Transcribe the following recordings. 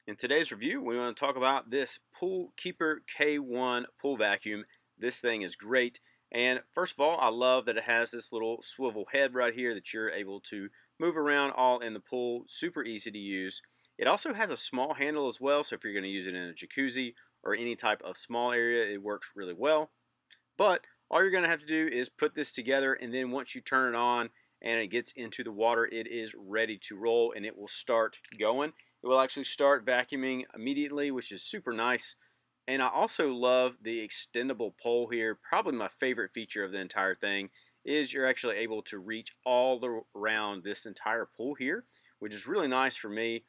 In today's review, we want to talk about this Pool Keeper K1 pool vacuum. This thing is great. And first of all, I love that it has this little swivel head right here that you're able to move around all in the pool. Super easy to use. It also has a small handle as well, so if you're going to use it in a jacuzzi or any type of small area, it works really well. But all you're going to have to do is put this together, and then once you turn it on and it gets into the water, it is ready to roll and it will start going. It will actually start vacuuming immediately, which is super nice. And I also love the extendable pole here. Probably my favorite feature of the entire thing is you're actually able to reach all around this entire pool here, which is really nice for me.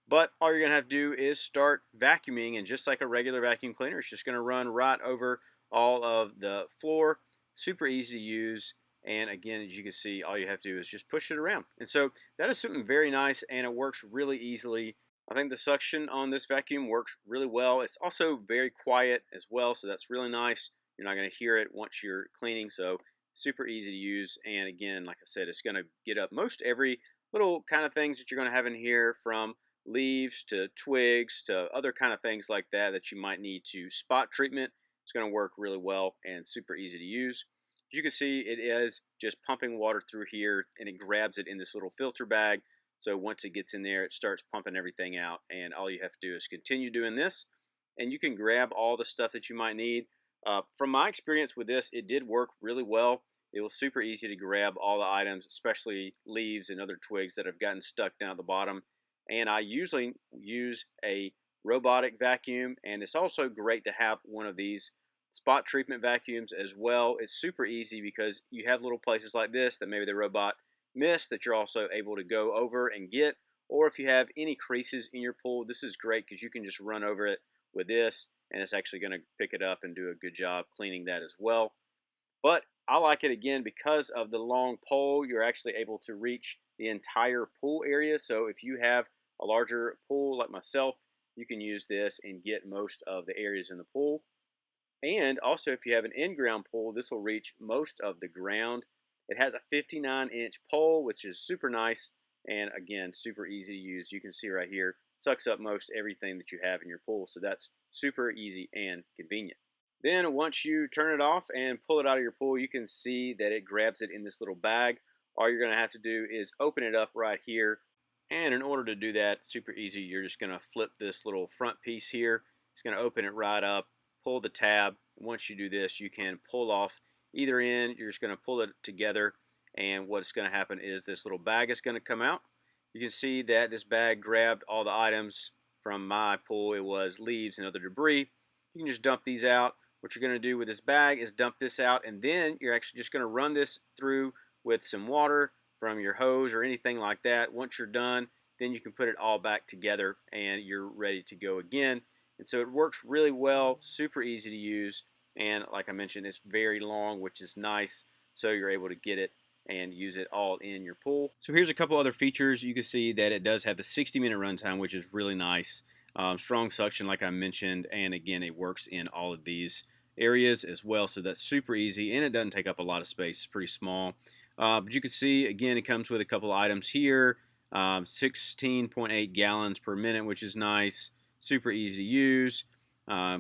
But all you're going to have to do is start vacuuming, and just like a regular vacuum cleaner, it's just going to run right over all of the floor. Super easy to use. And again, as you can see, all you have to do is just push it around. And so that is something very nice, and it works really easily. I think the suction on this vacuum works really well. It's also very quiet as well, so that's really nice. You're not going to hear it once you're cleaning, so super easy to use. And again, like I said, it's going to get up most every little kind of things that you're going to have in here, from leaves to twigs to other kind of things like that that you might need to spot treatment. It's going to work really well and super easy to use. As you can see, it is just pumping water through here, and it grabs it in this little filter bag. So once it gets in there, it starts pumping everything out, and all you have to do is continue doing this, and you can grab all the stuff that you might need. From my experience with this, it did work really well. It was super easy to grab all the items, especially leaves and other twigs that have gotten stuck down at the bottom. And I usually use a robotic vacuum, and it's also great to have one of these spot treatment vacuums as well. It's super easy because you have little places like this that maybe the robot missed that you're also able to go over and get. Or if you have any creases in your pool, this is great because you can just run over it with this, and it's actually going to pick it up and do a good job cleaning that as well. But I like it again because of the long pole. You're actually able to reach the entire pool area. So if you have a larger pool like myself, you can use this and get most of the areas in the pool. And also, if you have an in-ground pool, this will reach most of the ground. It has a 59-inch pole, which is super nice, and again, super easy to use. You can see right here, sucks up most everything that you have in your pool, so that's super easy and convenient. Then once you turn it off and pull it out of your pool, you can see that it grabs it in this little bag. All you're going to have to do is open it up right here, and in order to do that, super easy, you're just going to flip this little front piece here. It's going to open it right up, pull the tab. Once you do this, you can pull off either end. You're just going to pull it together, and what's going to happen is this little bag is going to come out. You can see that this bag grabbed all the items from my pool. It was leaves and other debris. You can just dump these out. What you're going to do with this bag is dump this out, and then you're actually just going to run this through with some water from your hose or anything like that. Once you're done, then you can put it all back together and you're ready to go again. And so it works really well, super easy to use, and like I mentioned, it's very long, which is nice, so you're able to get it and use it all in your pool. So here's a couple other features. You can see that it does have the 60-minute runtime, which is really nice. Strong suction, like I mentioned, and again, it works in all of these areas as well, so that's super easy, and it doesn't take up a lot of space. It's pretty small. But you can see, again, it comes with a couple items here. 16.8 gallons per minute, which is nice. Super easy to use.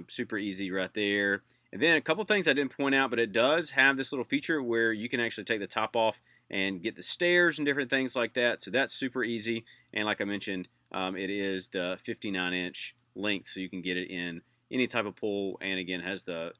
Super easy right there. And then a couple things I didn't point out, but it does have this little feature where you can actually take the top off and get the stairs and different things like that. So that's super easy. And like I mentioned, it is the 59-inch length, so you can get it in any type of pool. And again, has the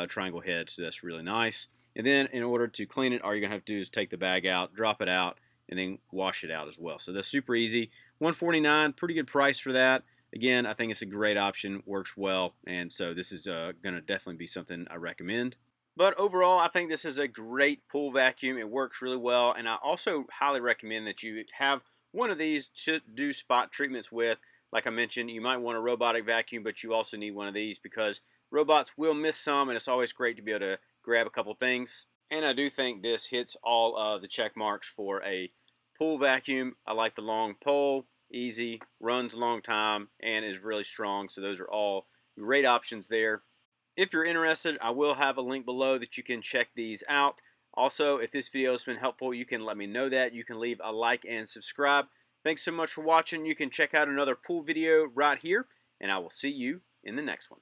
triangle head, so that's really nice. And then in order to clean it, all you're going to have to do is take the bag out, drop it out, and then wash it out as well. So that's super easy. $149, pretty good price for that. Again, I think it's a great option, works well, and so this is going to definitely be something I recommend. But overall, I think this is a great pool vacuum. It works really well, and I also highly recommend that you have one of these to do spot treatments with. Like I mentioned, you might want a robotic vacuum, but you also need one of these because robots will miss some, and it's always great to be able to grab a couple things. And I do think this hits all of the check marks for a pool vacuum. I like the long pole. Easy, runs a long time, and is really strong. So those are all great options there. If you're interested, I will have a link below that you can check these out. Also, if this video has been helpful, you can let me know that. You can leave a like and subscribe. Thanks so much for watching. You can check out another pool video right here, and I will see you in the next one.